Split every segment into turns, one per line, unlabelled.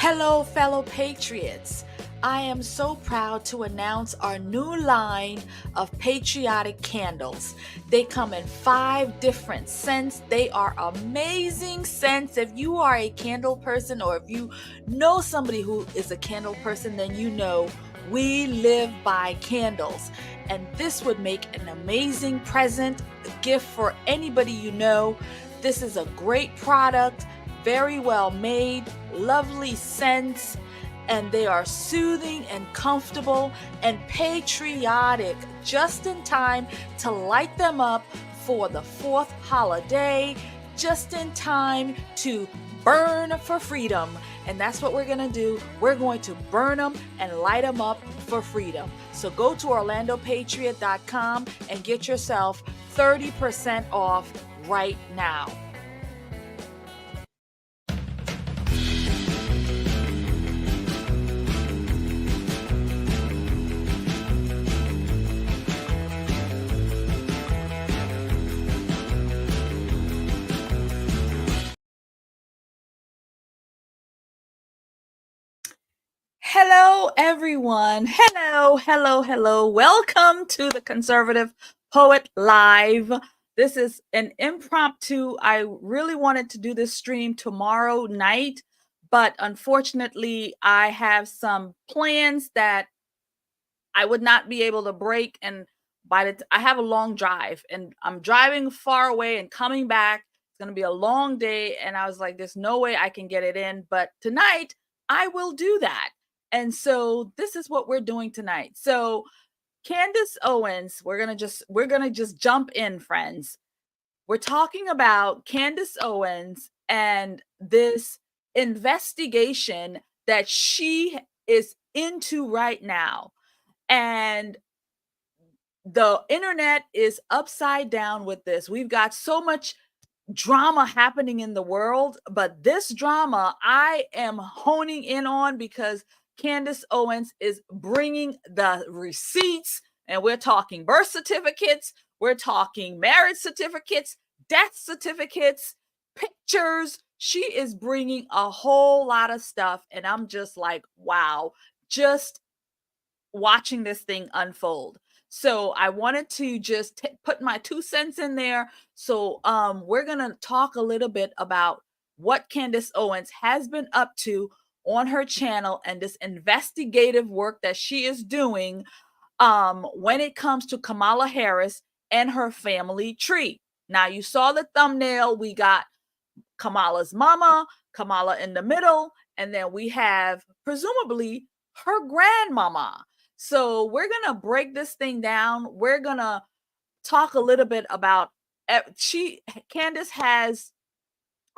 Hello, fellow patriots. I am so proud to announce our new line of patriotic candles. They come in 5 different scents. They are amazing scents. If you are a candle person or if you know somebody who is a candle person, then you know we live by candles. And this would make an amazing present, gift for anybody you know. This is a great product, very well made, lovely scents, and they are soothing and comfortable and patriotic, just in time to light them up for the 4th holiday, just in time to burn for freedom. And that's what we're gonna do. We're going to burn them and light them up for freedom. So go to orlandopatriot.com and get yourself 30% off right now. Hello, everyone. Hello. Welcome to the Conservative Poet Live. This is an impromptu. I really wanted to do this stream tomorrow night, but unfortunately, I have some plans that I would not be able to break. And I have a long drive, and I'm driving far away and coming back. It's going to be a long day, and I was like, "There's no way I can get it in." But tonight, I will do that. And so this is what we're doing tonight. So Candace Owens, we're gonna just jump in, friends. We're talking about Candace Owens and this investigation that she is into right now. And the internet is upside down with this. We've got so much drama happening in the world, but this drama I am honing in on because Candace Owens is bringing the receipts, and we're talking birth certificates, we're talking marriage certificates, death certificates, pictures. She is bringing a whole lot of stuff, and I'm just like, wow, just watching this thing unfold. So I wanted to just put my 2 cents in there. So we're going to talk a little bit about what Candace Owens has been up to on her channel and this investigative work that she is doing when it comes to Kamala Harris and her family tree. Now you saw the thumbnail. We got Kamala's mama, Kamala in the middle, and then we have presumably her grandmama. So we're going to break this thing down. We're going to talk a little bit about Candace has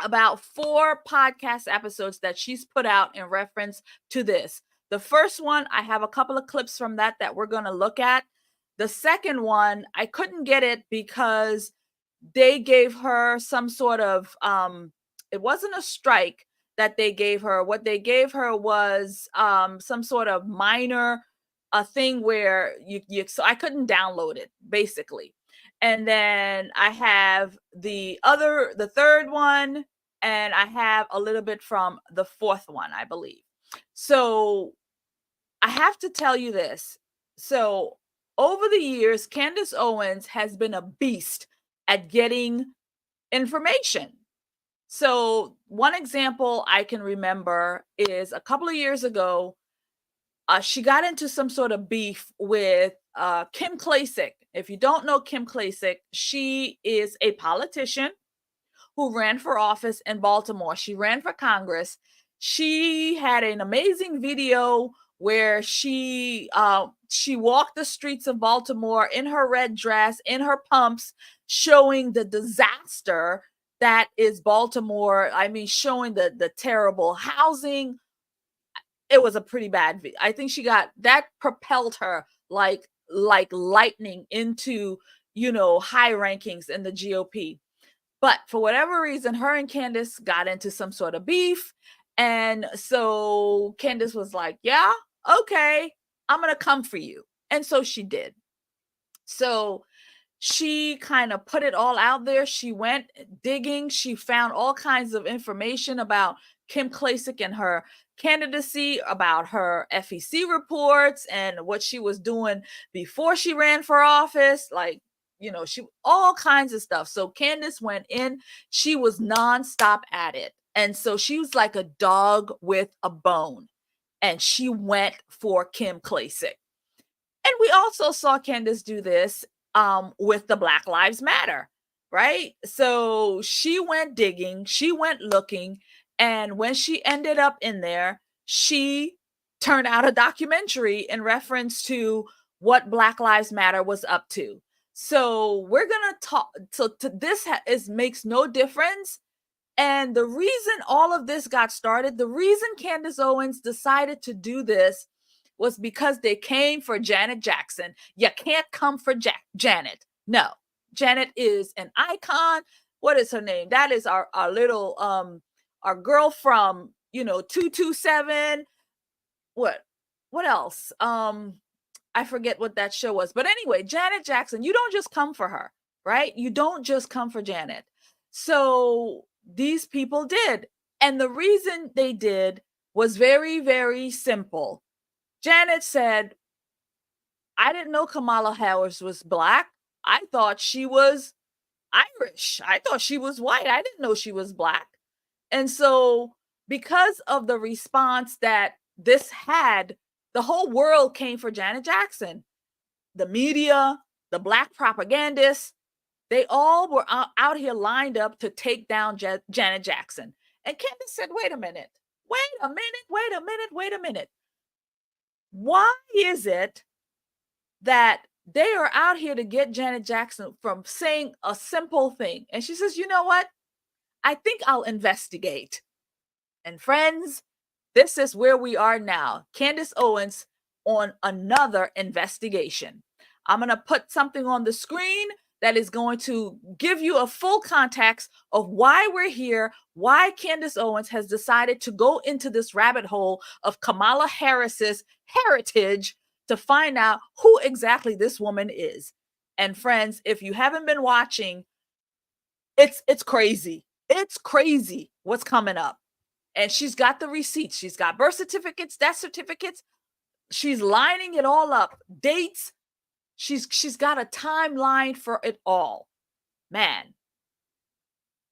about 4 podcast episodes that she's put out in reference to this. The first one, I have a couple of clips from that we're going to look at. The second one, I couldn't get it because they gave her some sort of it wasn't a strike that they gave her. What they gave her was some sort of minor a thing where so I couldn't download it basically. And then I have the third one, and I have a little bit from the fourth one, I believe. So I have to tell you this. So over the years, Candace Owens has been a beast at getting information. So one example I can remember is a couple of years ago, she got into some sort of beef with Kim Klacik. If you don't know Kim Klacik, she is a politician who ran for office in Baltimore. She ran for Congress. She had an amazing video where she walked the streets of Baltimore in her red dress, in her pumps, showing the disaster that is Baltimore. I mean, showing the terrible housing. It was a pretty bad video. I think that propelled her like lightning into, high rankings in the GOP. But for whatever reason, her and Candace got into some sort of beef. And so Candace was like, yeah, okay, I'm going to come for you. And so she did. So she kind of put it all out there. She went digging. She found all kinds of information about Kim Klacik and her candidacy, about her FEC reports and what she was doing before she ran for office, like, she all kinds of stuff. So Candace went in, she was nonstop at it. And so she was like a dog with a bone. And she went for Kim Klacik. And we also saw Candace do this with the Black Lives Matter, right? So she went digging, she went looking, and when she ended up in there, she turned out a documentary in reference to what Black Lives Matter was up to. So we're gonna talk. So this makes no difference. And the reason all of this got started, the reason Candace Owens decided to do this was because they came for Janet Jackson. You can't come for Janet. No, Janet is an icon. What is her name? That is our little our girl from 227. What else? I forget what that show was. But anyway, Janet Jackson, you don't just come for her, right? You don't just come for Janet. So these people did. And the reason they did was very, very simple. Janet said, I didn't know Kamala Harris was Black. I thought she was Irish. I thought she was white. I didn't know she was Black. And so because of the response that this had, the whole world came for Janet Jackson. The media, the Black propagandists, they all were out here lined up to take down Janet Jackson. And Candace said, wait a minute. Why is it that they are out here to get Janet Jackson from saying a simple thing? And she says, you know what? I think I'll investigate. And friends, this is where we are now. Candace Owens on another investigation. I'm going to put something on the screen that is going to give you a full context of why we're here, why Candace Owens has decided to go into this rabbit hole of Kamala Harris's heritage to find out who exactly this woman is. And friends, if you haven't been watching, it's crazy. It's crazy what's coming up. And she's got the receipts. She's got birth certificates, death certificates. She's lining it all up. Dates. She's got a timeline for it all. Man,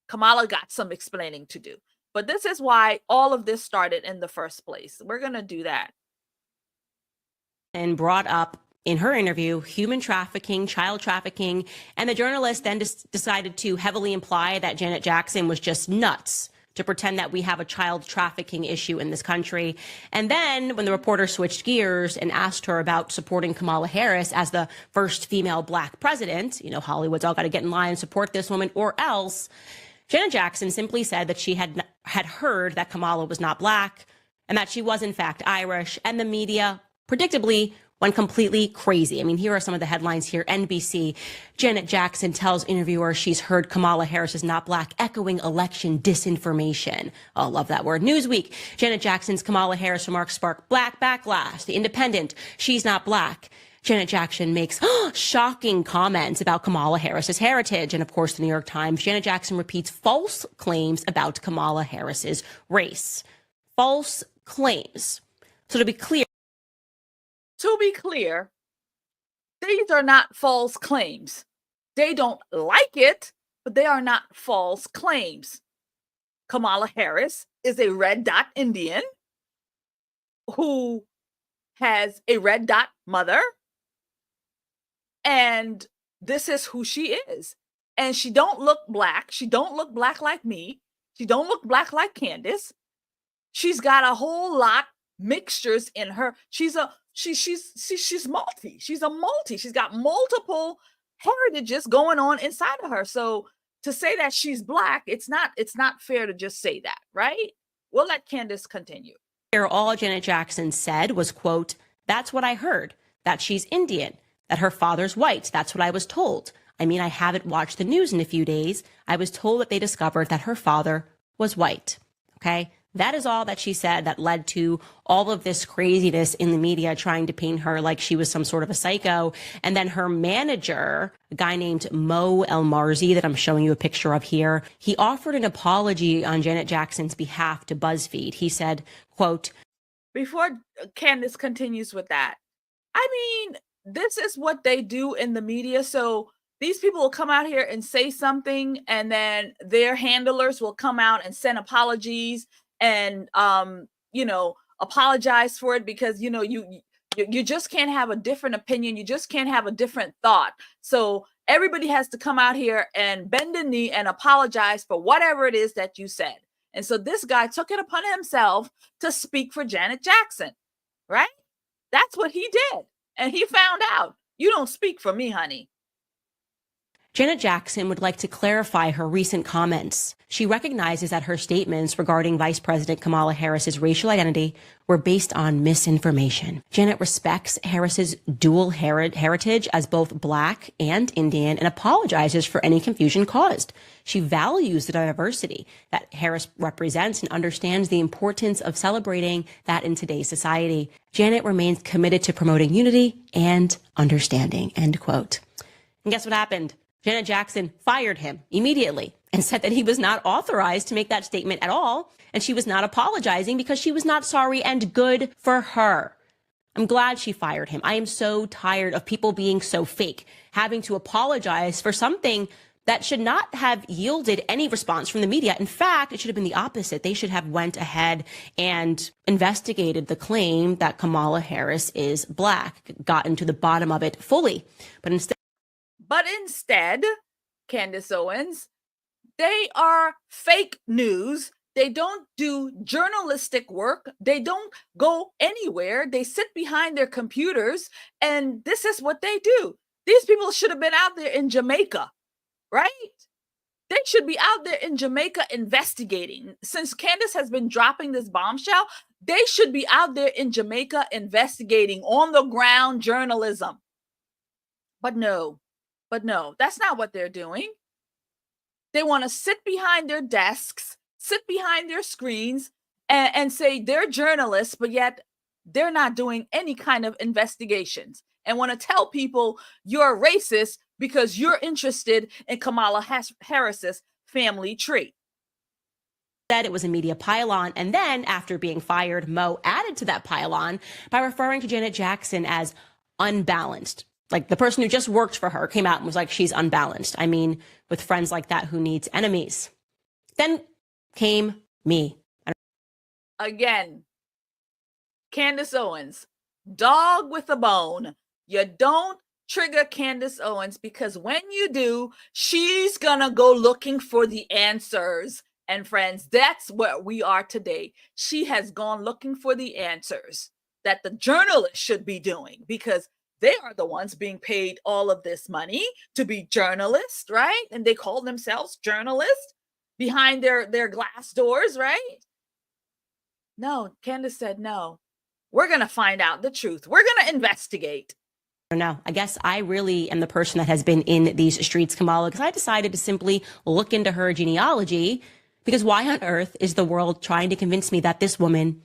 Kamala got some explaining to do. But this is why all of this started in the first place. We're going to do that.
And brought up in her interview human trafficking, child trafficking, and the journalist then decided to heavily imply that Janet Jackson was just nuts to pretend that we have a child trafficking issue in this country. And then when the reporter switched gears and asked her about supporting Kamala Harris as the first female Black president, Hollywood's all got to get in line and support this woman or else, Janet Jackson simply said that she had heard that Kamala was not Black and that she was in fact Irish, and the media predictably went completely crazy. I mean, here are some of the headlines here. NBC, Janet Jackson tells interviewer she's heard Kamala Harris is not Black, echoing election disinformation. Oh, love that word. Newsweek, Janet Jackson's Kamala Harris remarks spark Black backlash. The Independent, she's not Black. Janet Jackson makes shocking comments about Kamala Harris's heritage. And of course, the New York Times, Janet Jackson repeats false claims about Kamala Harris's race. False claims. So to be clear,
these are not false claims. They don't like it, but they are not false claims. Kamala Harris is a red dot Indian who has a red dot mother, and this is who she is. And she don't look Black. She don't look Black like me. She don't look Black like Candace. She's got a whole lot mixtures in her. She's multi. She's a multi. She's got multiple heritages going on inside of her. So to say that she's Black, it's not fair to just say that, right? We'll let Candace continue.
All Janet Jackson said was, quote, "That's what I heard, that she's Indian, that her father's white. That's what I was told. I mean, I haven't watched the news in a few days. I was told that they discovered that her father was white." Okay, That is all that she said that led to all of this craziness in the media trying to paint her like she was some sort of a psycho. And then her manager, a guy named Mo Elmarzi, that I'm showing you a picture of here, he offered an apology on Janet Jackson's behalf to BuzzFeed. He said, quote,
before Candace continues with that, I mean, this is what they do in the media. So these people will come out here and say something, and then their handlers will come out and send apologies and apologize for it, because you just can't have a different opinion. You just can't have a different thought. So everybody has to come out here and bend the knee and apologize for whatever it is that you said. And so this guy took it upon himself to speak for Janet Jackson, right? That's what he did. And he found out, you don't speak for me, honey.
Janet Jackson would like to clarify her recent comments. She recognizes that her statements regarding Vice President Kamala Harris's racial identity were based on misinformation. Janet respects Harris's dual heritage as both Black and Indian and apologizes for any confusion caused. She values the diversity that Harris represents and understands the importance of celebrating that in today's society. Janet remains committed to promoting unity and understanding, end quote. And guess what happened? Janet Jackson fired him immediately and said that he was not authorized to make that statement at all, and she was not apologizing because she was not sorry, and good for her. I'm glad she fired him. I am so tired of people being so fake, having to apologize for something that should not have yielded any response from the media. In fact, it should have been the opposite. They should have went ahead and investigated the claim that Kamala Harris is Black, gotten to the bottom of it fully. But instead, Candace Owens, they are fake news. They don't do journalistic work. They don't go anywhere. They sit behind their computers, and this is what they do. These people should have been out there in Jamaica, right? They should be out there in Jamaica investigating. Since Candace has been dropping this bombshell, they should be out there in Jamaica investigating, on the ground journalism. But no, that's not what they're doing. They want to sit behind their desks, sit behind their screens, and say they're journalists, but yet they're not doing any kind of investigations, and want to tell people you're racist because you're interested in Kamala Harris's family tree. Said it was a media pylon, and then after being fired, Mo added to that pylon by referring to Janet Jackson as unbalanced. Like, the person who just worked for her came out and was like, she's unbalanced. I mean, with friends like that, who needs enemies? Then came me.
Again, Candace Owens, dog with a bone. You don't trigger Candace Owens, because when you do, she's gonna go looking for the answers. And friends, that's where we are today. She has gone looking for the answers that the journalists should be doing, because they are the ones being paid all of this money to be journalists, right? And they call themselves journalists behind their glass doors, right? No, Candace said, no, we're going to find out the truth. We're going to investigate.
No, I guess I really am the person that has been in these streets, Kamala, because I decided to simply look into her genealogy, because why on earth is the world trying to convince me that this woman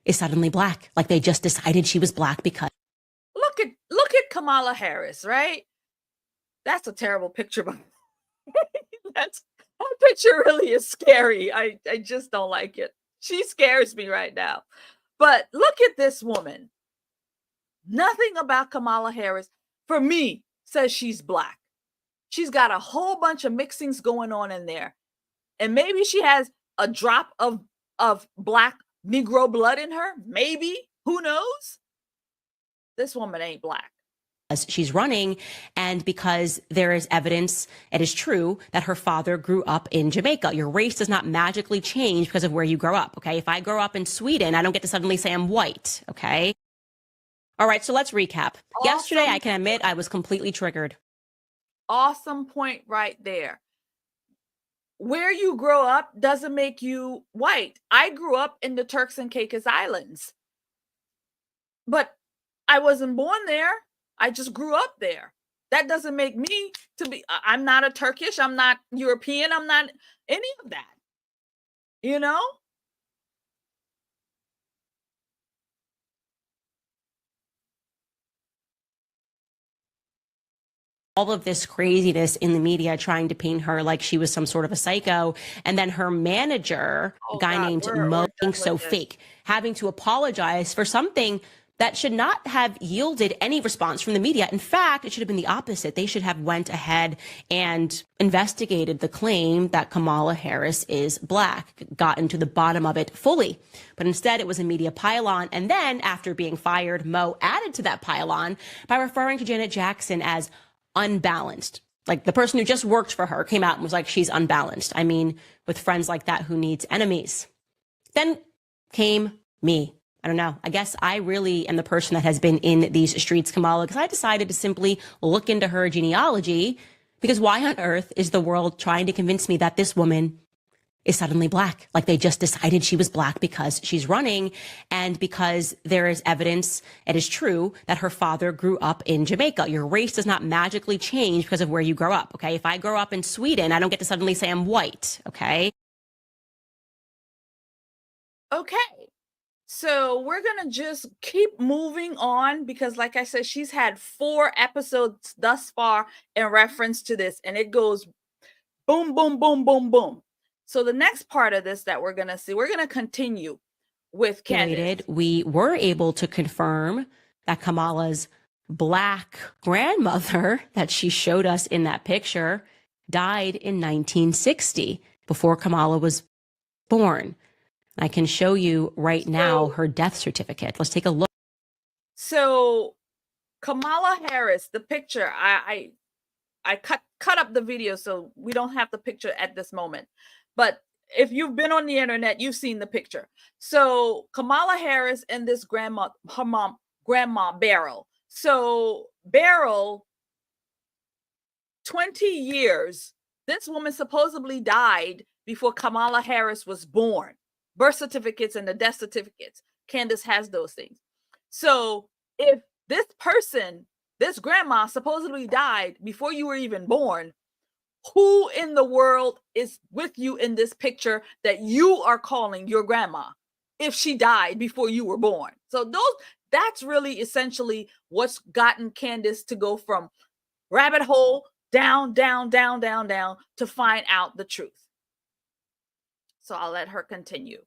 is suddenly Black? Like, they just decided she was Black because...
Look at Kamala Harris, right? That's a terrible picture. That picture really is scary. I just don't like it. She scares me right now. But look at this woman. Nothing about Kamala Harris, for me, says she's Black. She's got a whole bunch of mixings going on in there. And maybe she has a drop of Black Negro blood in her. Maybe. Who knows? This woman ain't Black.
She's running, and because there is evidence, it is true, that her father grew up in Jamaica. Your race does not magically change because of where you grow up, okay? If I grow up in Sweden, I don't get to suddenly say I'm white, okay? All right, so let's recap.
Awesome.
Yesterday, I can admit I was completely triggered.
Awesome point right there. Where you grow up doesn't make you white. I grew up in the Turks and Caicos Islands, but I wasn't born there. I just grew up there. That doesn't make me to be, I'm not a Turkish, I'm not European, I'm not any of that. You know?
all of this craziness in the media trying to paint her like she was some sort of a psycho. And then her manager, a guy named Mo, being so fake, having to apologize for something that should not have yielded any response from the media. In fact, it should have been the opposite. They should have went ahead and investigated the claim that Kamala Harris is black, gotten to the bottom of it fully. But instead, it was a media pylon. And then after being fired, Mo added to that pylon by referring to Janet Jackson as unbalanced. Like the person who just worked for her came out and was like, she's unbalanced. I mean, with friends like that, who needs enemies? Then came me. I don't know. I guess I really am the person that has been in these streets, Kamala, because I decided to simply look into her genealogy, because why on earth is the world trying to convince me that this woman is suddenly black? Like they just decided she was black because she's running and because there is evidence, it is true, that her father grew up in Jamaica. Your race does not magically change because of where you grow up, okay? If I grow up in Sweden, I don't get to suddenly say I'm white, okay?
Okay. So we're going to just keep moving on because, like I said, she's had 4 episodes thus far in reference to this, and it goes boom, boom, boom, boom, boom. So the next part of this that we're going to see, we're going to continue with Candace.
We were able to confirm that Kamala's black grandmother that she showed us in that picture died in 1960, before Kamala was born. I can show you right now her death certificate. Let's take a look.
So Kamala Harris, the picture, I cut up the video so we don't have the picture at this moment. But if you've been on the internet, you've seen the picture. So Kamala Harris and this grandma, her mom, Grandma Beryl. So Beryl, 20 years, this woman supposedly died before Kamala Harris was born. Birth certificates and the death certificates. Candace has those things. So if this person, this grandma supposedly died before you were even born, who in the world is with you in this picture that you are calling your grandma if she died before you were born? So that's really essentially what's gotten Candace to go from rabbit hole down, down, down, down, down to find out the truth. So I'll let her continue.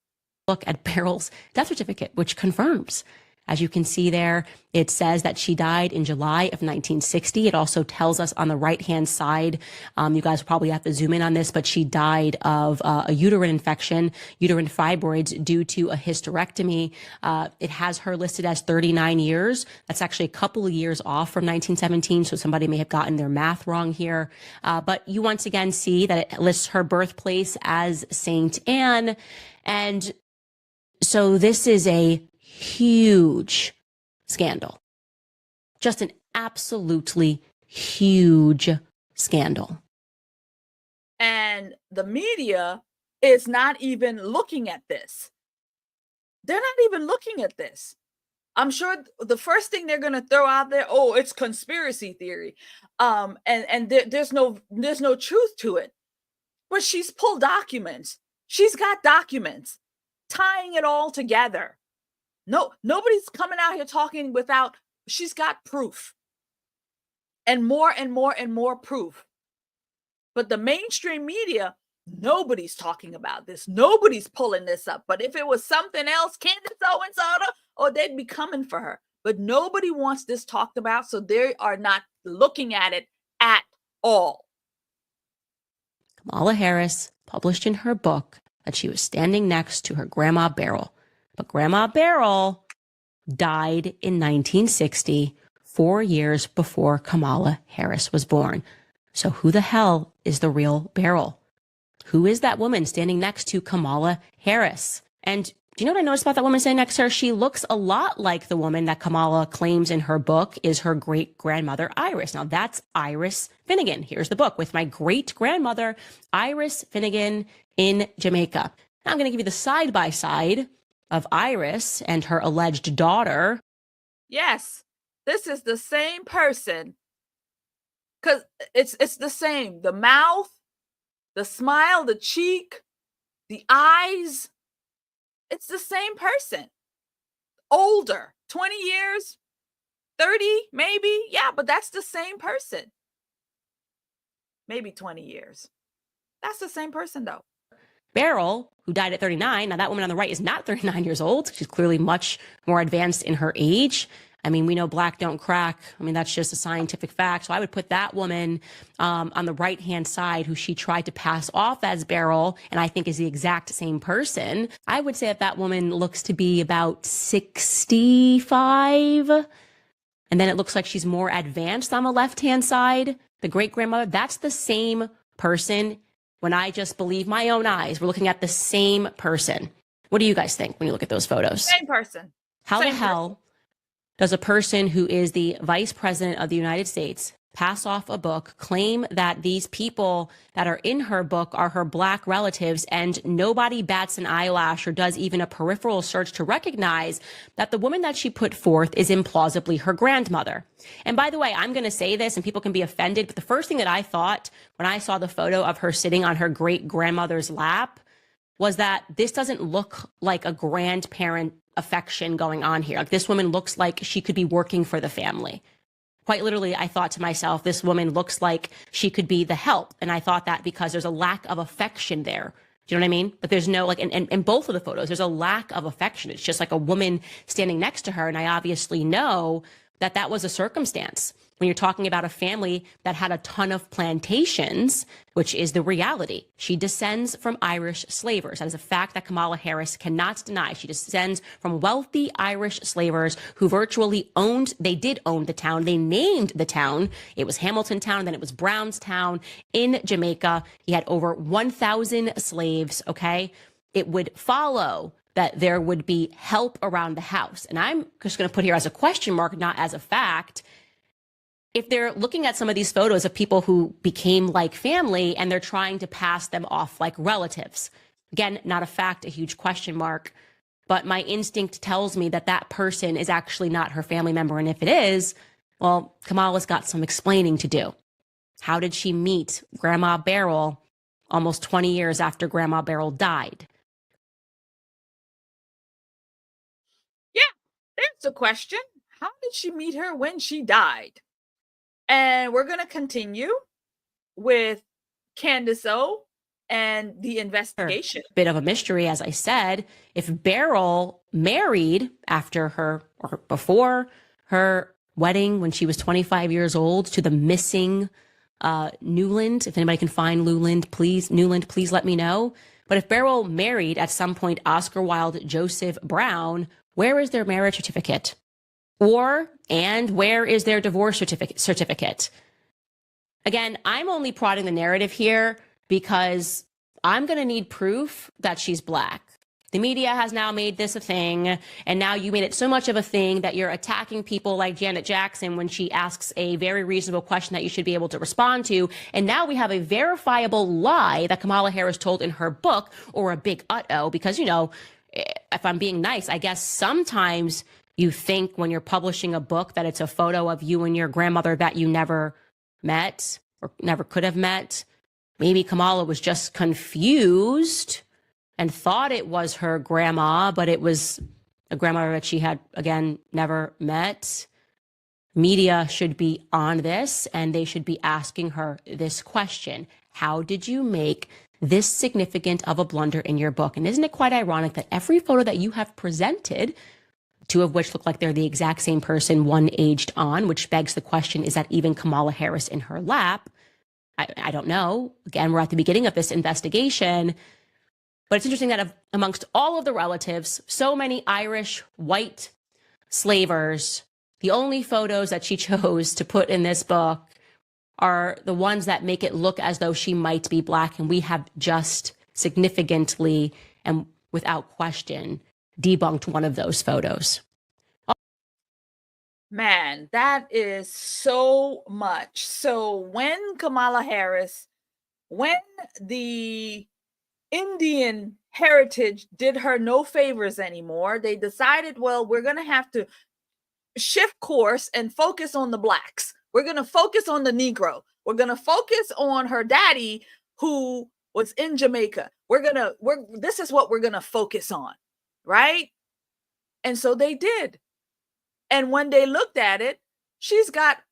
Look at Beryl's death certificate, which confirms. As you can see there, it says that she died in July of 1960. It also tells us on the right-hand side, you guys probably have to zoom in on this, but she died of a uterine infection, uterine fibroids due to a hysterectomy. It has her listed as 39 years. That's actually a couple of years off from 1917, so somebody may have gotten their math wrong here. But you once again see that it lists her birthplace as Saint Anne. And so this is a huge scandal. Just an absolutely huge scandal.
And the media is not even looking at this. They're not even looking at this. I'm sure the first thing they're going to throw out there, oh, it's conspiracy theory. And there's no truth to it. But she's pulled documents. She's got documents tying it all together. No, nobody's coming out here talking without, she's got proof. And more and more and more proof. But the mainstream media, nobody's talking about this. Nobody's pulling this up. But if it was something else, Candace Owens, they'd be coming for her. But nobody wants this talked about, so they are not looking at it at all.
Kamala Harris published in her book that she was standing next to her Grandma Beryl. But Grandma Beryl died in 1960, 4 years before Kamala Harris was born. So who the hell is the real Beryl? Who is that woman standing next to Kamala Harris? And do you know what I noticed about that woman standing next to her? She looks a lot like the woman that Kamala claims in her book is her great-grandmother, Iris. Now, that's Iris Finnegan. Here's the book with my great-grandmother, Iris Finnegan in Jamaica. Now, I'm going to give you the side-by-side of Iris and her alleged daughter.
Yes, this is the same person. Because it's the same. The mouth, the smile, the cheek, the eyes. It's the same person. Older, 20 years, 30 maybe. Yeah, but that's the same person. maybe 20 years. That's the same person, though.
Beryl, who died at 39. Now, that woman on the right is not 39 years old. She's clearly much more advanced in her age. I mean, we know black don't crack. I mean, that's just a scientific fact. So I would put that woman on the right-hand side, who she tried to pass off as Beryl, and I think is the exact same person. I would say that woman looks to be about 65. And then it looks like she's more advanced on the left-hand side. The great-grandmother, that's the same person. When I just believe my own eyes, we're looking at the same person. What do you guys think when you look at those photos?
Same person.
How the hell does a person who is the vice president of the United States pass off a book, claim that these people that are in her book are her black relatives, and nobody bats an eyelash or does even a peripheral search to recognize that the woman that she put forth is implausibly her grandmother? And by the way, I'm going to say this and people can be offended, but the first thing that I thought when I saw the photo of her sitting on her great grandmother's lap was that this doesn't look like a grandparent affection going on here. Like, this woman looks like she could be working for the family. Quite literally, I thought to myself, this woman looks like she could be the help. And I thought that because there's a lack of affection there. Do you know what I mean? But there's no, like, in both of the photos, there's a lack of affection. It's just like a woman standing next to her. And I obviously know that that was a circumstance. When you're talking about a family that had a ton of plantations, which is the reality. She descends from Irish slavers. That is a fact that Kamala Harris cannot deny. She descends from wealthy Irish slavers who virtually they did own the town. They named the town. It was Hamilton Town, then it was Brownstown in Jamaica. He had over 1,000 slaves, okay? It would follow that there would be help around the house. And I'm just going to put here as a question mark, not as a fact. If they're looking at some of these photos of people who became like family and they're trying to pass them off like relatives, again, not a fact, a huge question mark, but my instinct tells me that that person is actually not her family member. And if it is, well, Kamala's got some explaining to do. How did she meet Grandma Beryl almost 20 years after Grandma Beryl died?
Yeah, there's the question. How did she meet her when she died? And we're going to continue with Candace O and the investigation.
Bit of a mystery, as I said. If Beryl married after her or before her wedding when she was 25 years old to the missing Newland, if anybody can find Newland, please let me know. But if Beryl married at some point Oscar Wilde Joseph Brown, where is their marriage certificate? And where is their divorce certificate? Again, I'm only prodding the narrative here because I'm going to need proof that she's black. The media has now made this a thing, and now you made it so much of a thing that you're attacking people like Janet Jackson when she asks a very reasonable question that you should be able to respond to. And now we have a verifiable lie that Kamala Harris told in her book, or a big uh-oh, because, you know, if I'm being nice, I guess sometimes you think when you're publishing a book that it's a photo of you and your grandmother that you never met or never could have met. Maybe Kamala was just confused and thought it was her grandma, but it was a grandmother that she had, again, never met. Media should be on this, and they should be asking her this question. How did you make this significant of a blunder in your book? And isn't it quite ironic that every photo that you have presented, two of which look like they're the exact same person, one aged on, which begs the question, is that even Kamala Harris in her lap? I don't know. Again, we're at the beginning of this investigation. But it's interesting that amongst all of the relatives, so many Irish white slavers, the only photos that she chose to put in this book are the ones that make it look as though she might be black. And we have just significantly and without question debunked one of those photos.
Man, that is so much. So when Kamala Harris, when the Indian heritage did her no favors anymore, they decided, well, we're going to have to shift course and focus on the blacks. We're going to focus on the Negro. We're going to focus on her daddy who was in Jamaica. This is what we're going to focus on. Right? And so they did. And when they looked at it, she's got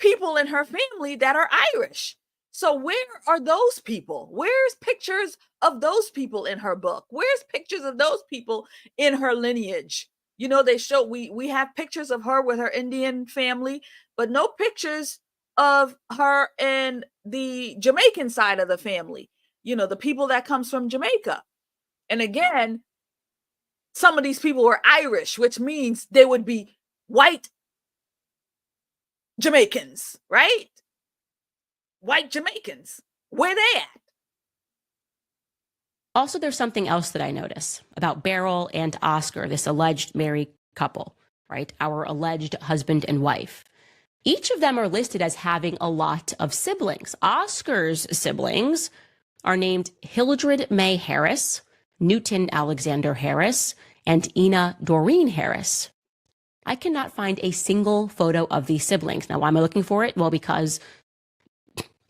people in her family that are Irish. So where are those people? Where's pictures of those people in her book? Where's pictures of those people in her lineage? You know, they show we have pictures of her with her Indian family, but no pictures of her in the Jamaican side of the family. You know, the people that comes from Jamaica. And again, some of these people were Irish, which means they would be white Jamaicans, right? White Jamaicans. Where they at?
Also, there's something else that I notice about Beryl and Oscar, this alleged married couple, right? Our alleged husband and wife. Each of them are listed as having a lot of siblings. Oscar's siblings are named Hildred May Harris, Newton Alexander Harris, and Ina Doreen Harris. I cannot find a single photo of these siblings. Now, why am I looking for it? Well, because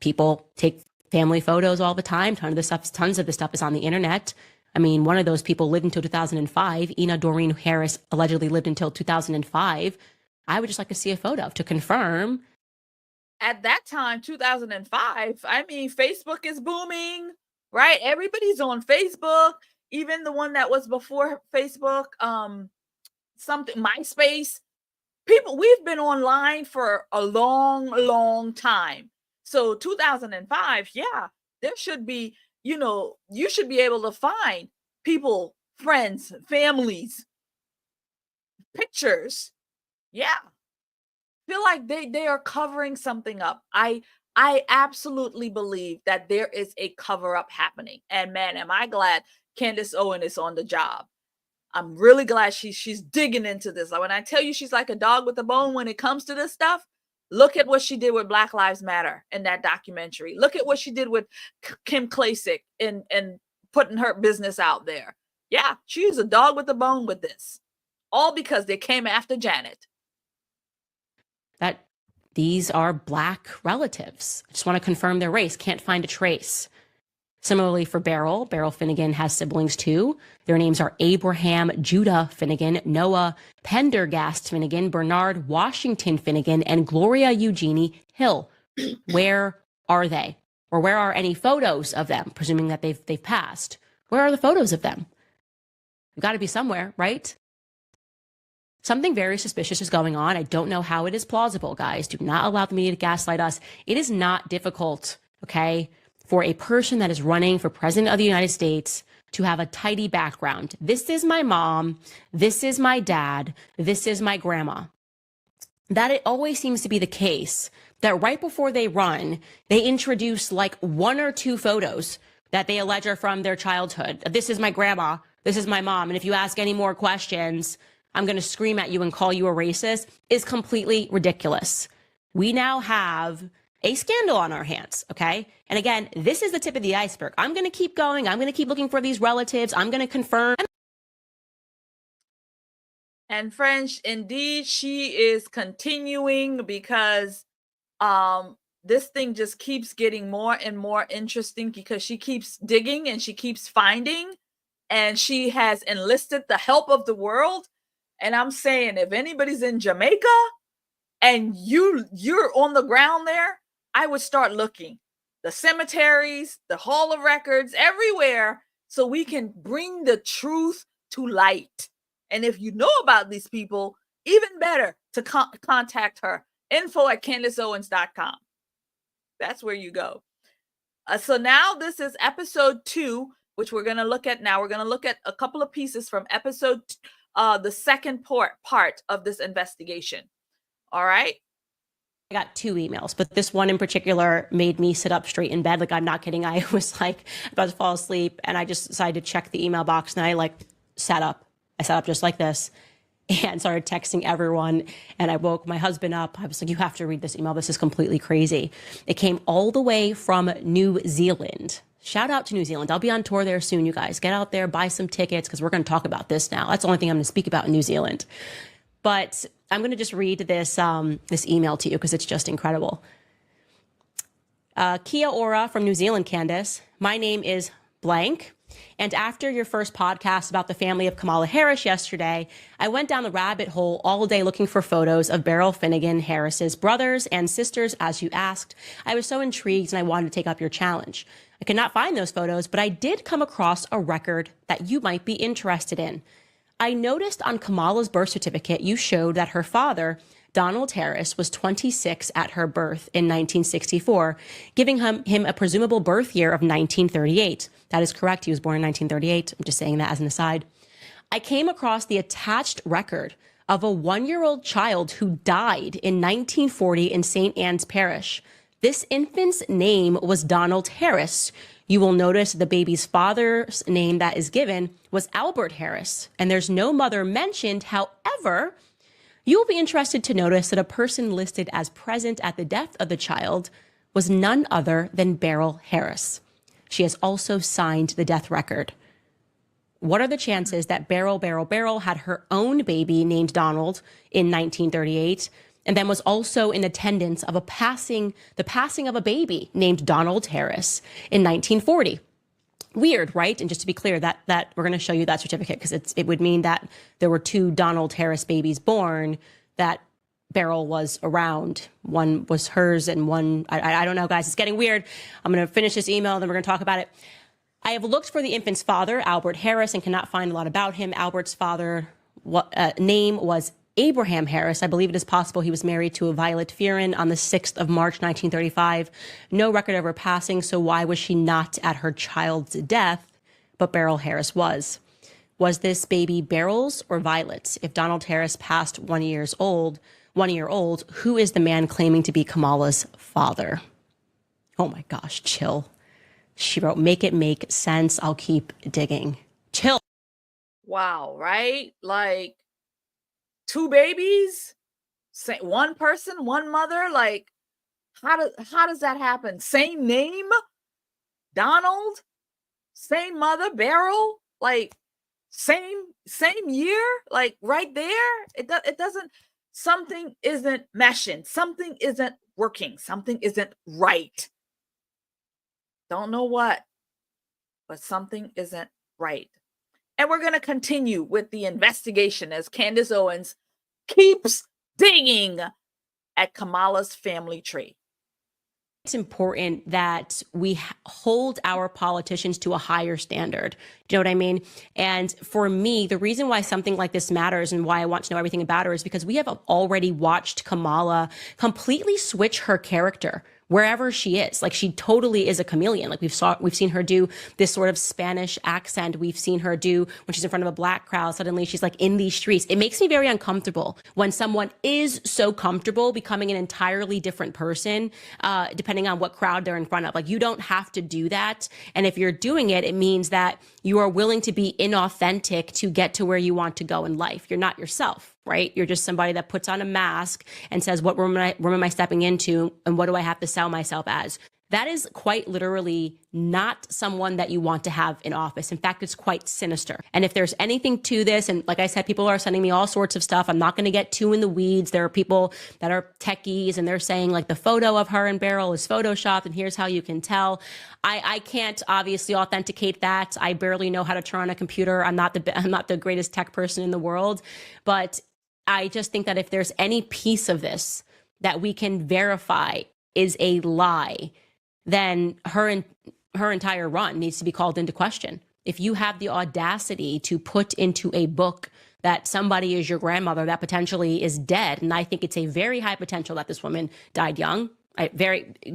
people take family photos all the time. Tons of the stuff is on the internet. I mean, one of those people lived until 2005. Ina Doreen Harris allegedly lived until 2005. I would just like to see a photo to confirm.
At that time, 2005, I mean, Facebook is booming, right? Everybody's on Facebook. Even the one that was before Facebook, MySpace. People, we've been online for a long time. So 2005, yeah, there should be, you should be able to find people, friends, families, pictures. Yeah. Feel like they are covering something up. I absolutely believe that there is a cover up happening. And man, am I glad Candace Owens is on the job. I'm really glad she's digging into this. Like when I tell you she's like a dog with a bone when it comes to this stuff, look at what she did with Black Lives Matter in that documentary. Look at what she did with Kim Klacik and putting her business out there. Yeah, she's a dog with a bone with this. All because they came after Janet.
That these are Black relatives. I just want to confirm their race. Can't find a trace. Similarly for Beryl Finnegan has siblings too. Their names are Abraham Judah Finnegan, Noah Pendergast Finnegan, Bernard Washington Finnegan, and Gloria Eugenie Hill. Where are they? Or where are any photos of them, presuming that they've passed? Where are the photos of them? They've got to be somewhere, right? Something very suspicious is going on. I don't know how it is plausible, guys. Do not allow the media to gaslight us. It is not difficult, okay, for a person that is running for president of the United States to have a tidy background. This is my mom. This is my dad. This is my grandma. That it always seems to be the case that right before they run, they introduce like one or two photos that they allege are from their childhood. This is my grandma. This is my mom. And if you ask any more questions, I'm going to scream at you and call you a racist, is completely ridiculous. We now have a scandal on our hands, okay? And again, this is the tip of the iceberg. I'm going to keep going. I'm going to keep looking for these relatives. I'm going to confirm.
And French, indeed, she is continuing because this thing just keeps getting more and more interesting because she keeps digging and she keeps finding, and she has enlisted the help of the world. And I'm saying, if anybody's in Jamaica and you're on the ground there, I would start looking. The cemeteries, the Hall of Records, everywhere, so we can bring the truth to light. And if you know about these people, even better to contact her. info@CandaceOwens.com. That's where you go. So now this is episode 2, which we're going to look at now. We're going to look at a couple of pieces from episode the second part of this investigation. All right.
I got 2 emails, but this one in particular made me sit up straight in bed. Like, I'm not kidding. I was like about to fall asleep and I just decided to check the email box, and I sat up. I sat up just like this and started texting everyone. And I woke my husband up. I was like, you have to read this email. This is completely crazy. It came all the way from New Zealand. Shout out to New Zealand. I'll be on tour there soon, you guys. Get out there, buy some tickets, because we're going to talk about this now. That's the only thing I'm going to speak about in New Zealand. But I'm going to just read this this email to you because it's just incredible. Kia ora from New Zealand, Candace. My name is blank. And after your first podcast about the family of Kamala Harris yesterday, I went down the rabbit hole all day looking for photos of Beryl Finnegan Harris's brothers and sisters, as you asked. I was so intrigued and I wanted to take up your challenge. I could not find those photos, but I did come across a record that you might be interested in. I noticed on Kamala's birth certificate, you showed that her father, Donald Harris, was 26 at her birth in 1964, giving him a presumable birth year of 1938. That is correct. He was born in 1938. I'm just saying that as an aside. I came across the attached record of a 1-year-old child who died in 1940 in St. Anne's Parish. This infant's name was Donald Harris. You will notice the baby's father's name that is given was Albert Harris, and there's no mother mentioned. However, you will be interested to notice that a person listed as present at the death of the child was none other than Beryl Harris. She has also signed the death record. What are the chances that Beryl had her own baby named Donald in 1938 and then was also in attendance of the passing of a baby named Donald Harris in 1940? Weird, right? And just to be clear, that we're going to show you that certificate because it would mean that there were 2 Donald Harris babies born that Beryl was around. One was hers and one, I don't know, guys. It's getting weird. I'm going to finish this email, then we're going to talk about it. I have looked for the infant's father, Albert Harris, and cannot find a lot about him. Albert's father name was Abraham Harris. I believe it is possible he was married to a Violet Fearon on the 6th of March, 1935. No record of her passing, so why was she not at her child's death? But Beryl Harris was. Was this baby Beryl's or Violet's? If Donald Harris passed 1 year old, who is the man claiming to be Kamala's father? Oh my gosh, chill. She wrote, make it make sense. I'll keep digging. Chill.
Wow, right? Like 2 babies, one person, one mother. Like, how does that happen? Same name, Donald, same mother, Beryl, like same year, like right there. It doesn't. Something isn't meshing. Something isn't working. Something isn't right. Don't know what, but something isn't right. And we're going to continue with the investigation as Candace Owens keeps digging at Kamala's family tree.
It's important that we hold our politicians to a higher standard. Do you know what I mean? And for me, the reason why something like this matters and why I want to know everything about her is because we have already watched Kamala completely switch her character wherever she is. Like, she totally is a chameleon. Like, we've seen her do this sort of Spanish accent. We've seen her do when she's in front of a black crowd. Suddenly she's like in these streets. It makes me very uncomfortable when someone is so comfortable becoming an entirely different person, depending on what crowd they're in front of. Like, you don't have to do that. And if you're doing it, it means that you are willing to be inauthentic to get to where you want to go in life. You're not yourself, right? You're just somebody that puts on a mask and says, what room am I stepping into? And what do I have to sell myself as? That is quite literally not someone that you want to have in office. In fact, it's quite sinister. And if there's anything to this, and like I said, people are sending me all sorts of stuff. I'm not going to get too in the weeds. There are people that are techies and they're saying like the photo of her and Beryl is photoshopped and here's how you can tell. I can't obviously authenticate that. I barely know how to turn on a computer. I'm not the greatest tech person in the world, but I just think that if there's any piece of this that we can verify is a lie, then her entire run needs to be called into question. If you have the audacity to put into a book that somebody is your grandmother that potentially is dead, and I think it's a very high potential that this woman died young,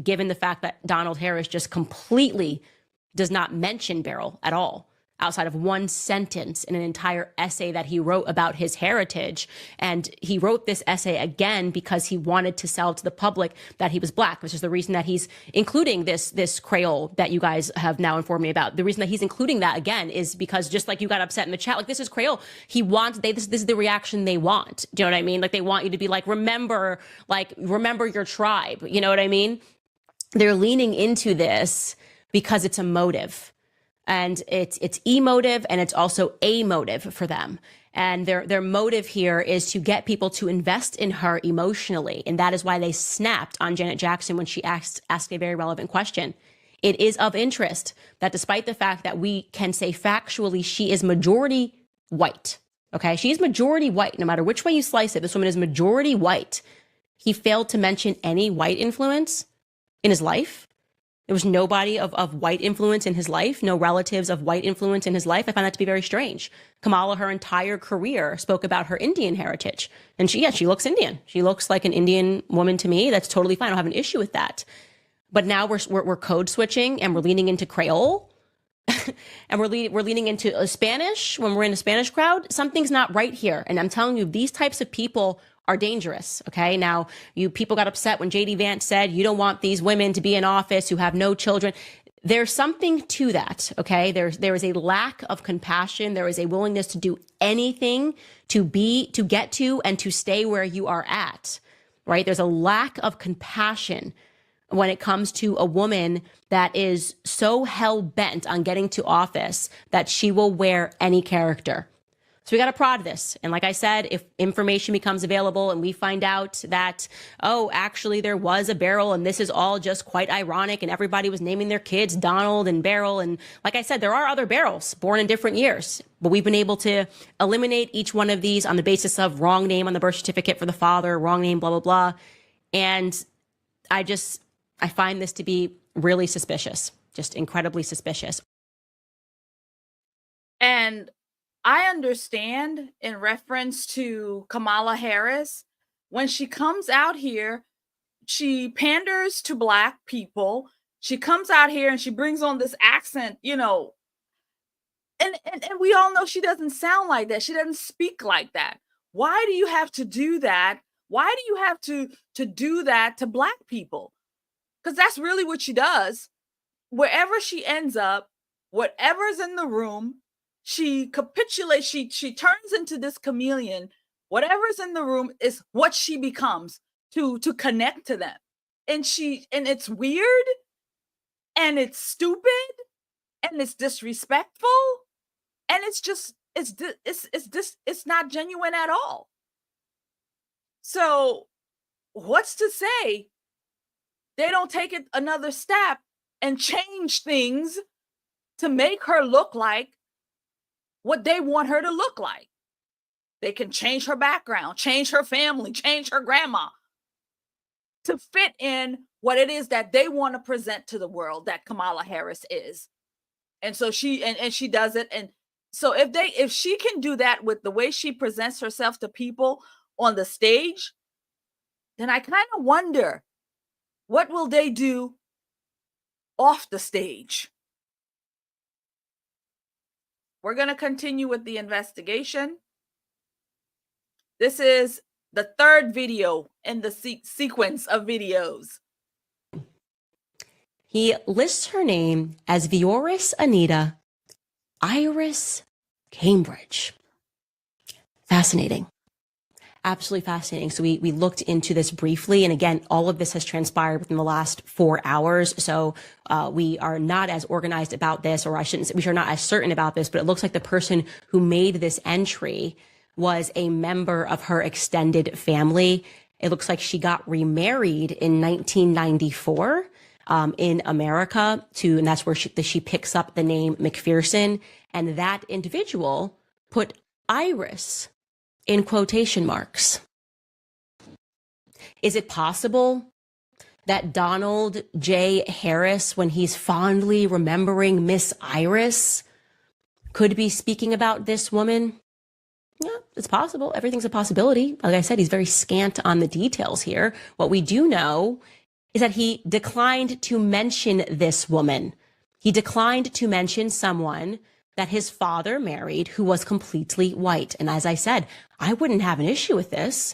given the fact that Donald Harris just completely does not mention Beryl at all, outside of one sentence in an entire essay that he wrote about his heritage. And he wrote this essay again because he wanted to sell to the public that he was black, which is the reason that he's including this Creole that you guys have now informed me about. The reason that he's including that again is because, just like you got upset in the chat, like, this is Creole. This is the reaction they want. Do you know what I mean? Like, they want you to be like, remember your tribe. You know what I mean? They're leaning into this because it's a motive. And it's emotive and it's also a motive for them. And their motive here is to get people to invest in her emotionally. And that is why they snapped on Janet Jackson when she asked a very relevant question. It is of interest that despite the fact that we can say factually she is majority white, okay? She is majority white. No matter which way you slice it, this woman is majority white. He failed to mention any white influence in his life. There was nobody of white influence in his life, no relatives of white influence in his life. I find that to be very strange. Kamala, her entire career, spoke about her Indian heritage. And she looks Indian. She looks like an Indian woman to me. That's totally fine. I don't have an issue with that. But now we're code switching and we're leaning into Creole and we're leaning into Spanish when we're in a Spanish crowd. Something's not right here. And I'm telling you, these types of people are dangerous. Okay. Now, you people got upset when JD Vance said you don't want these women to be in office who have no children. There's something to that. Okay. There is a lack of compassion. There is a willingness to do anything to get to and to stay where you are at. Right. There's a lack of compassion when it comes to a woman that is so hell-bent on getting to office that she will wear any character. So we got to prod this. And like I said, if information becomes available and we find out that, oh, actually there was a Beryl and this is all just quite ironic and everybody was naming their kids Donald and Beryl. And like I said, there are other Beryls born in different years, but we've been able to eliminate each one of these on the basis of wrong name on the birth certificate for the father, wrong name, blah, blah, blah. And I find this to be really suspicious, just incredibly suspicious.
And I understand in reference to Kamala Harris, when she comes out here, she panders to Black people. She comes out here and she brings on this accent, and we all know she doesn't sound like that. She doesn't speak like that. Why do you have to do that? Why do you have to do that to Black people? Because that's really what she does. Wherever she ends up, whatever's in the room, she capitulates, she turns into this chameleon. Whatever's in the room is what she becomes to connect to them. And it's weird, and it's stupid, and it's disrespectful, and it's not genuine at all. So what's to say they don't take it another step and change things to make her look like what they want her to look like? They can change her background, change her family, change her grandma to fit in what it is that they want to present to the world that Kamala Harris is. And so she does it. And so if she can do that with the way she presents herself to people on the stage, then I kind of wonder, what will they do off the stage? We're going to continue with the investigation. This is the third video in the sequence of videos.
He lists her name as Vioris Anita Iris Cambridge. Fascinating. Absolutely fascinating. So we looked into this briefly. And again, all of this has transpired within the last 4 hours. So we are not as organized about this, or I shouldn't say, we are not as certain about this, but it looks like the person who made this entry was a member of her extended family. It looks like she got remarried in 1994 in America and that's where she picks up the name McPherson. And that individual put Iris in quotation marks. Is it possible that Donald J. Harris, when he's fondly remembering Miss Iris, could be speaking about this woman? Yeah, it's possible. Everything's a possibility. Like I said, he's very scant on the details here. What we do know is that he declined to mention this woman. He declined to mention someone that his father married who was completely white. And as I said, I wouldn't have an issue with this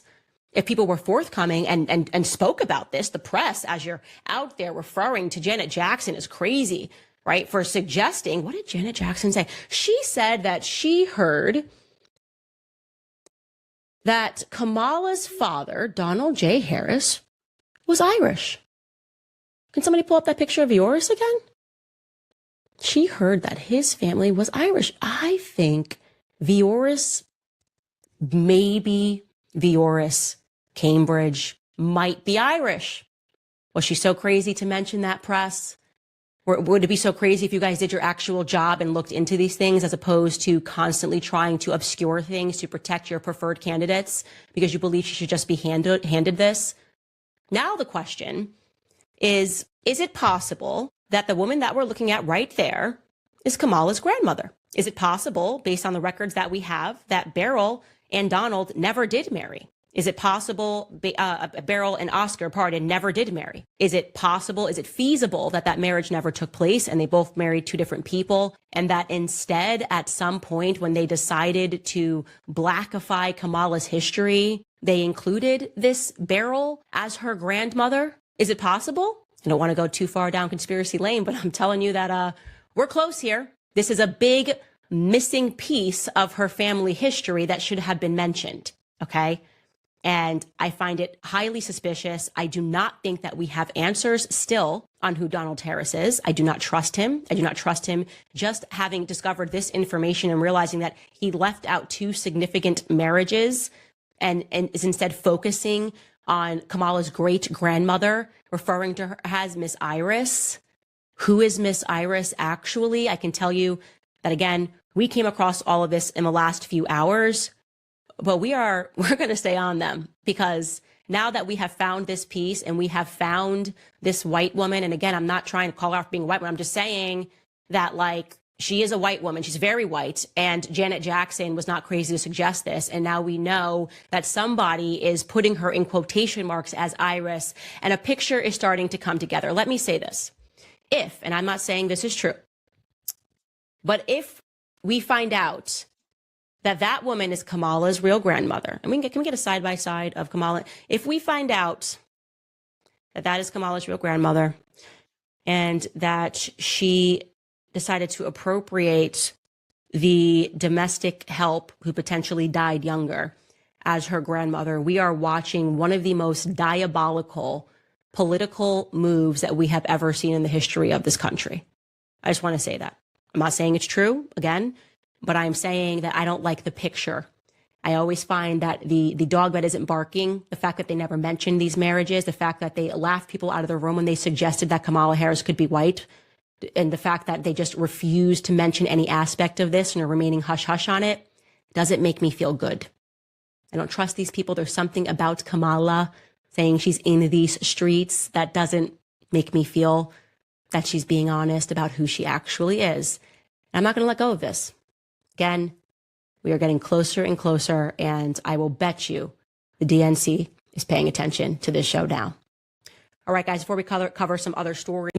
if people were forthcoming and spoke about this. The press, as you're out there referring to Janet Jackson, is crazy, right? For suggesting, what did Janet Jackson say? She said that she heard that Kamala's father, Donald J. Harris, was Irish. Can somebody pull up that picture of yours again? She heard that his family was Irish. I think Vioris, maybe Vioris Cambridge, might be Irish. Was she so crazy to mention that, press? Would it be so crazy if you guys did your actual job and looked into these things as opposed to constantly trying to obscure things to protect your preferred candidates because you believe she should just be handed this? Now the question is it possible that the woman that we're looking at right there is Kamala's grandmother? Is it possible, based on the records that we have, that Beryl and Donald never did marry? Is it possible Beryl and Oscar, never did marry? Is it possible, is it feasible that that marriage never took place and they both married two different people, and that instead at some point when they decided to blackify Kamala's history, they included this Beryl as her grandmother? Is it possible? I don't want to go too far down conspiracy lane, but I'm telling you that we're close here. This is a big missing piece of her family history that should have been mentioned, okay? And I find it highly suspicious. I do not think that we have answers still on who Donald Harris is. I do not trust him. I do not trust him just having discovered this information and realizing that he left out two significant marriages and is instead focusing on Kamala's great grandmother, referring to her as Miss Iris. Who is Miss Iris actually? I can tell you that, again, we came across all of this in the last few hours. But we're going to stay on them, because now that we have found this piece and we have found this white woman, and again, I'm not trying to call her out for being a white woman. I'm just saying that, like, she is a white woman. She's very white. And Janet Jackson was not crazy to suggest this. And now we know that somebody is putting her in quotation marks as Iris, and a picture is starting to come together. Let me say this. If, and I'm not saying this is true, but if we find out that that woman is Kamala's real grandmother, and can we get a side-by-side of Kamala? If we find out that that is Kamala's real grandmother and that she decided to appropriate the domestic help who potentially died younger as her grandmother, we are watching one of the most diabolical political moves that we have ever seen in the history of this country. I just want to say that. I'm not saying it's true, again, but I'm saying that I don't like the picture. I always find that the dog that isn't barking, the fact that they never mentioned these marriages, the fact that they laughed people out of the room when they suggested that Kamala Harris could be white, and the fact that they just refused to mention any aspect of this and are remaining hush-hush on it, doesn't make me feel good. I don't trust these people. There's something about Kamala saying she's in these streets that doesn't make me feel that she's being honest about who she actually is. And I'm not going to let go of this. Again, we are getting closer and closer, and I will bet you the DNC is paying attention to this show now. All right, guys, before we cover some other stories,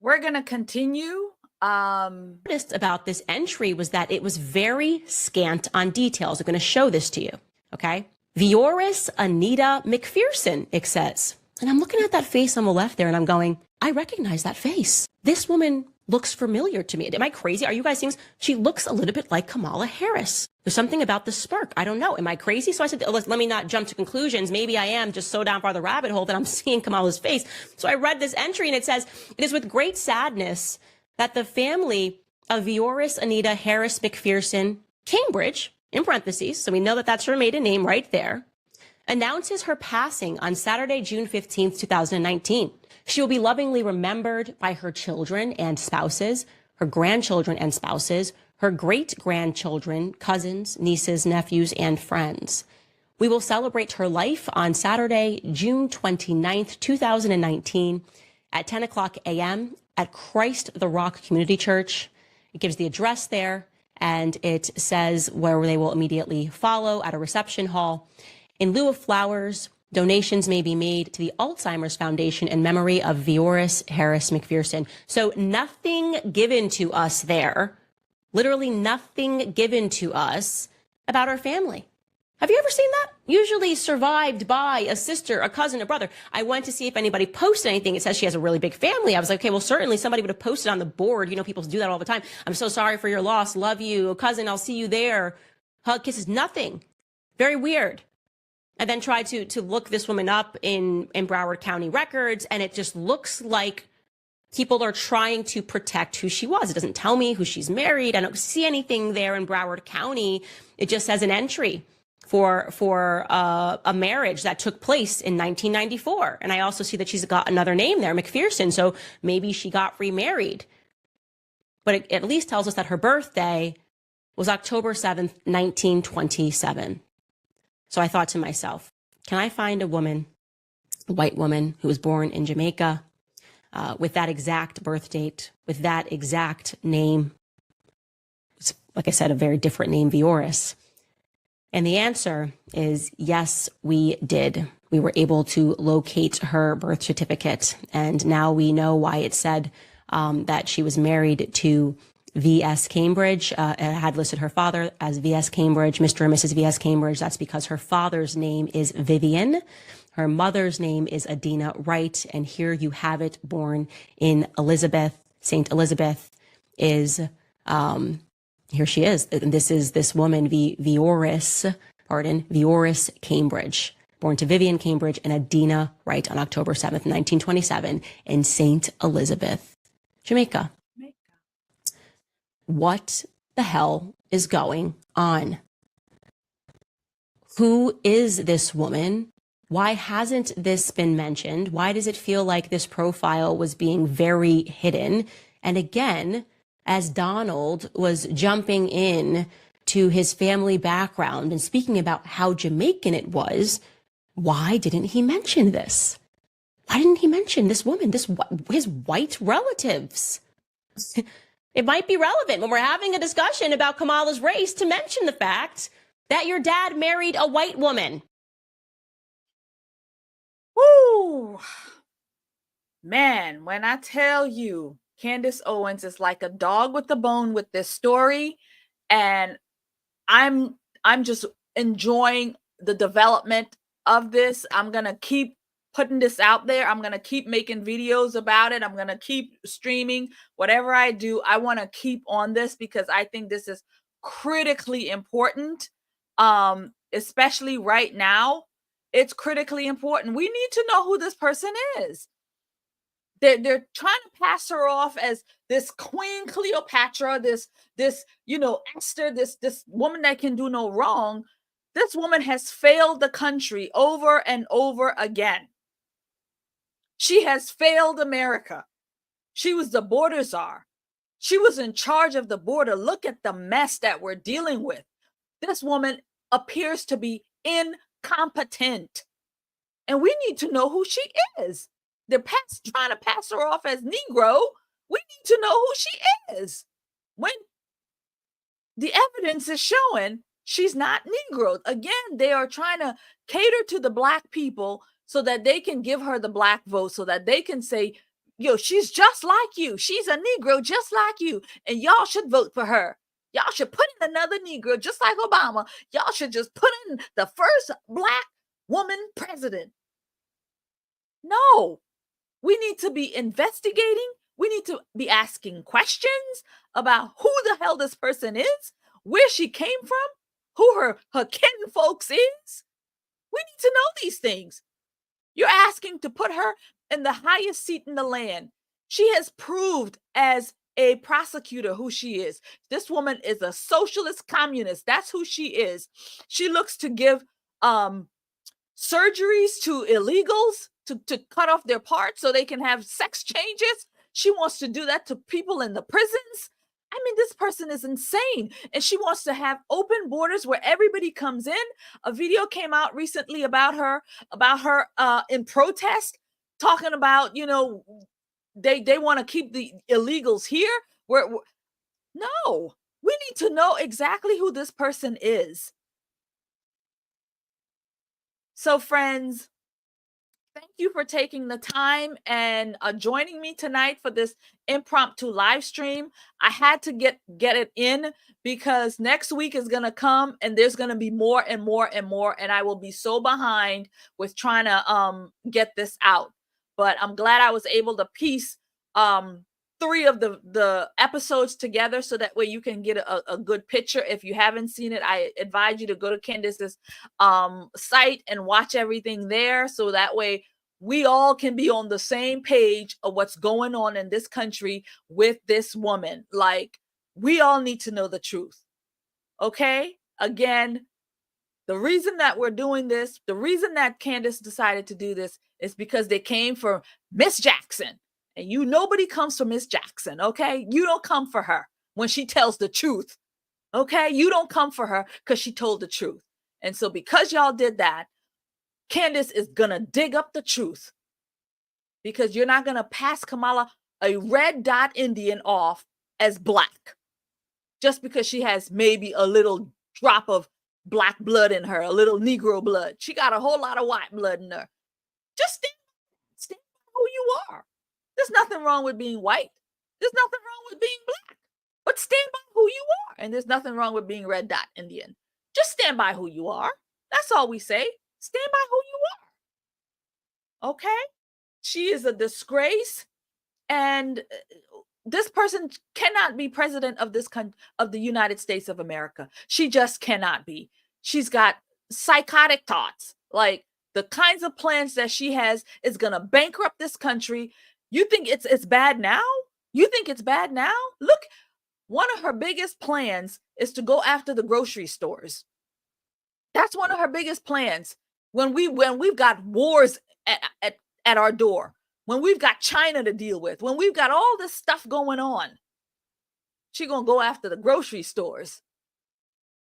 we're going to continue.
Noticed about this entry was that it was very scant on details. I'm going to show this to you, okay? Vioris Anita McPherson, it says. And I'm looking at that face on the left there, and I'm going, I recognize that face. This woman looks familiar to me. Am I crazy? Are you guys seeing? She looks a little bit like Kamala Harris. There's something about the smirk. I don't know. Am I crazy? So I said, let me not jump to conclusions. Maybe I am just so down far the rabbit hole that I'm seeing Kamala's face. So I read this entry, and it says, it is with great sadness that the family of Vioris Anita Harris McPherson, Cambridge, in parentheses, so we know that that's her maiden name right there, announces her passing on Saturday, June 15th, 2019. She will be lovingly remembered by her children and spouses, her grandchildren and spouses, her great-grandchildren, cousins, nieces, nephews, and friends. We will celebrate her life on Saturday, June 29th, 2019 at 10 o'clock a.m. at Christ the Rock Community Church. It gives the address there, and it says where they will immediately follow at a reception hall. In lieu of flowers, donations may be made to the Alzheimer's Foundation in memory of Vioris Harris McPherson. So nothing given to us there, literally nothing given to us about our family. Have you ever seen that? Usually survived by a sister, a cousin, a brother. I went to see if anybody posted anything. It says she has a really big family. I was like, okay, well, certainly somebody would have posted on the board. You know, people do that all the time. I'm so sorry for your loss. Love you. Cousin, I'll see you there. Hug, kisses, nothing. Very weird. And then tried to look this woman up in Broward County records, and it just looks like people are trying to protect who she was. It doesn't tell me who she's married. I don't see anything there in Broward County. It just says an entry for a marriage that took place in 1994. And I also see that she's got another name there, McPherson. So maybe she got remarried. But it at least tells us that her birthday was October 7th, 1927. So I thought to myself, can I find a woman, a white woman who was born in Jamaica with that exact birth date, with that exact name? It's, like I said, a very different name, Vioris. And the answer is yes, we did. We were able to locate her birth certificate. And now we know why it said that she was married to V.S. Cambridge. It had listed her father as V.S. Cambridge, Mr. and Mrs. V.S. Cambridge. That's because her father's name is Vivian. Her mother's name is Adina Wright. And here you have it, born in Elizabeth. St. Elizabeth is... here she is. This is this woman, Vioris Cambridge, born to Vivian Cambridge and Adina Wright on October 7th, 1927 in St. Elizabeth, Jamaica. What the hell is going on? Who is this woman? Why hasn't this been mentioned? Why does it feel like this profile was being very hidden? And again, as Donald was jumping in to his family background and speaking about how Jamaican it was, why didn't he mention this? Why didn't he mention this woman, his white relatives? It might be relevant when we're having a discussion about Kamala's race to mention the fact that your dad married a white woman.
Woo! Man, when I tell you, Candace Owens is like a dog with a bone with this story, and I'm just enjoying the development of this. I'm going to keep putting this out there. I'm going to keep making videos about it. I'm going to keep streaming. Whatever I do, I want to keep on this because I think this is critically important, especially right now. It's critically important. We need to know who this person is. They're trying to pass her off as this Queen Cleopatra, this Esther, this woman that can do no wrong. This woman has failed the country over and over again. She has failed America. She was the border czar. She was in charge of the border. Look at the mess that we're dealing with. This woman appears to be incompetent. And we need to know who she is. They're trying to pass her off as Negro. We need to know who she is. When the evidence is showing she's not Negro. Again, they are trying to cater to the Black people so that they can give her the Black vote, so that they can say, she's just like you. She's a Negro just like you. And y'all should vote for her. Y'all should put in another Negro just like Obama. Y'all should just put in the first Black woman president. No. We need to be investigating. We need to be asking questions about who the hell this person is, where she came from, who her kin folks is. We need to know these things. You're asking to put her in the highest seat in the land. She has proved as a prosecutor who she is. This woman is a socialist communist. That's who she is. She looks to give surgeries to illegals to cut off their parts so they can have sex changes. She wants to do that to people in the prisons. I mean, this person is insane. And she wants to have open borders where everybody comes in. A video came out recently about her in protest, talking about, they want to keep the illegals here. No, we need to know exactly who this person is. So, friends, thank you for taking the time and joining me tonight for this impromptu live stream. I had to get it in because next week is going to come and there's going to be more and more and more. And I will be so behind with trying to get this out. But I'm glad I was able to piece 3 of the episodes together so that way you can get a good picture. If you haven't seen it, I advise you to go to Candace's site and watch everything there, so that way we all can be on the same page of what's going on in this country with this woman. Like, we all need to know the truth. Okay? Again, The reason that we're doing this, the reason that Candace decided to do this is because they came for Miss Jackson. And nobody comes for Miss Jackson, okay? You don't come for her when she tells the truth, okay? You don't come for her because she told the truth. And so because y'all did that, Candace is going to dig up the truth, because you're not going to pass Kamala, a red dot Indian, off as black just because she has maybe a little drop of black blood in her, a little Negro blood. She got a whole lot of white blood in her. Just stand who you are. There's nothing wrong with being white. There's nothing wrong with being black. But stand by who you are. And there's nothing wrong with being red dot Indian. Just stand by who you are. That's all we say. Stand by who you are. Okay? She is a disgrace. And this person cannot be president of of the United States of America. She just cannot be. She's got psychotic thoughts. Like, the kinds of plans that she has is going to bankrupt this country. You think it's bad now? You think it's bad now? Look, one of her biggest plans is to go after the grocery stores. That's one of her biggest plans. When we've got wars at our door, when we've got China to deal with, when we've got all this stuff going on, she's going to go after the grocery stores,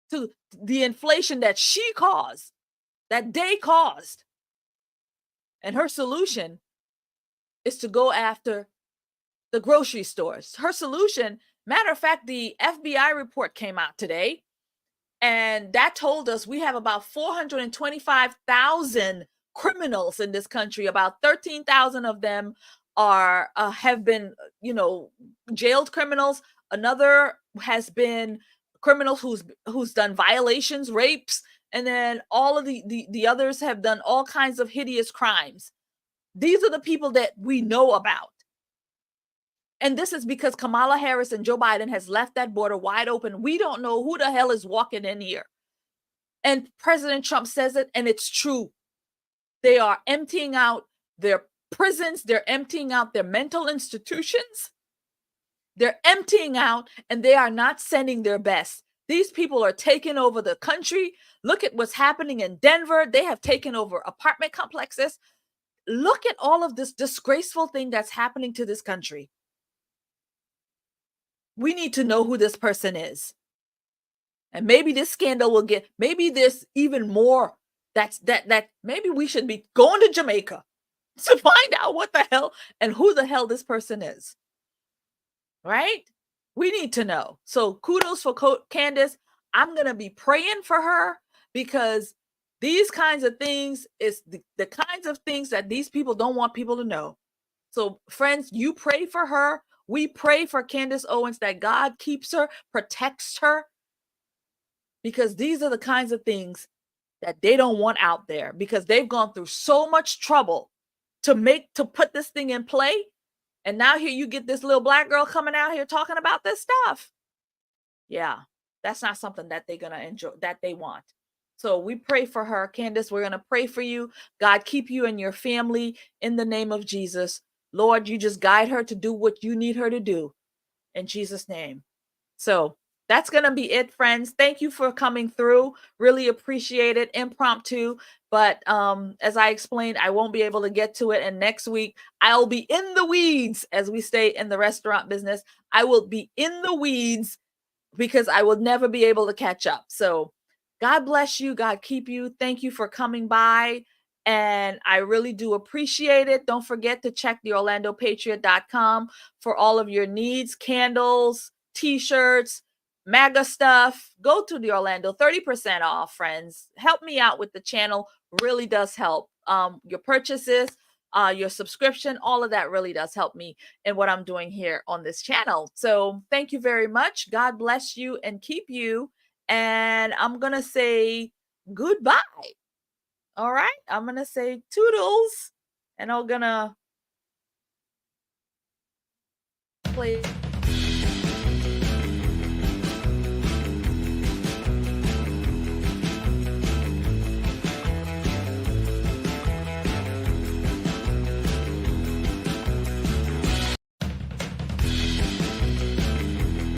to the inflation that she caused, that they caused. And her solution is to go after the grocery stores. Her solution, matter of fact, the FBI report came out today, and that told us we have about 425,000 criminals in this country. About 13,000 of them have been, jailed criminals. Another has been criminals who's done violations, rapes, and then all of the others have done all kinds of hideous crimes. These are the people that we know about. And this is because Kamala Harris and Joe Biden has left that border wide open. We don't know who the hell is walking in here. And President Trump says it, and it's true. They are emptying out their prisons. They're emptying out their mental institutions. They're emptying out, and they are not sending their best. These people are taking over the country. Look at what's happening in Denver. They have taken over apartment complexes. Look at all of this disgraceful thing that's happening to this country. We need to know who this person is. And maybe this scandal will maybe there's even more that maybe we should be going to Jamaica to find out what the hell and who the hell this person is. Right? We need to know. So kudos for Candace. I'm going to be praying for her, because these kinds of things is the kinds of things that these people don't want people to know. So friends, you pray for her. We pray for Candace Owens, that God keeps her, protects her, because these are the kinds of things that they don't want out there, because they've gone through so much trouble to put this thing in play. And now here you get this little black girl coming out here talking about this stuff. Yeah, that's not something that they're going to enjoy, that they want. So we pray for her. Candace, we're going to pray for you. God keep you and your family in the name of Jesus. Lord, you just guide her to do what you need her to do in Jesus' name. So that's going to be it, friends. Thank you for coming through. Really appreciate it. Impromptu. But as I explained, I won't be able to get to it. And next week, I'll be in the weeds, as we stay in the restaurant business. I will be in the weeds because I will never be able to catch up. So God bless you. God keep you. Thank you for coming by. And I really do appreciate it. Don't forget to check the OrlandoPatriot.com for all of your needs, candles, t-shirts, MAGA stuff. Go to the Orlando, 30% off, friends. Help me out with the channel. Really does help. Your purchases, your subscription, all of that really does help me in what I'm doing here on this channel. So thank you very much. God bless you and keep you. And I'm going to say goodbye. All right. I'm going to say toodles, and I'm going to play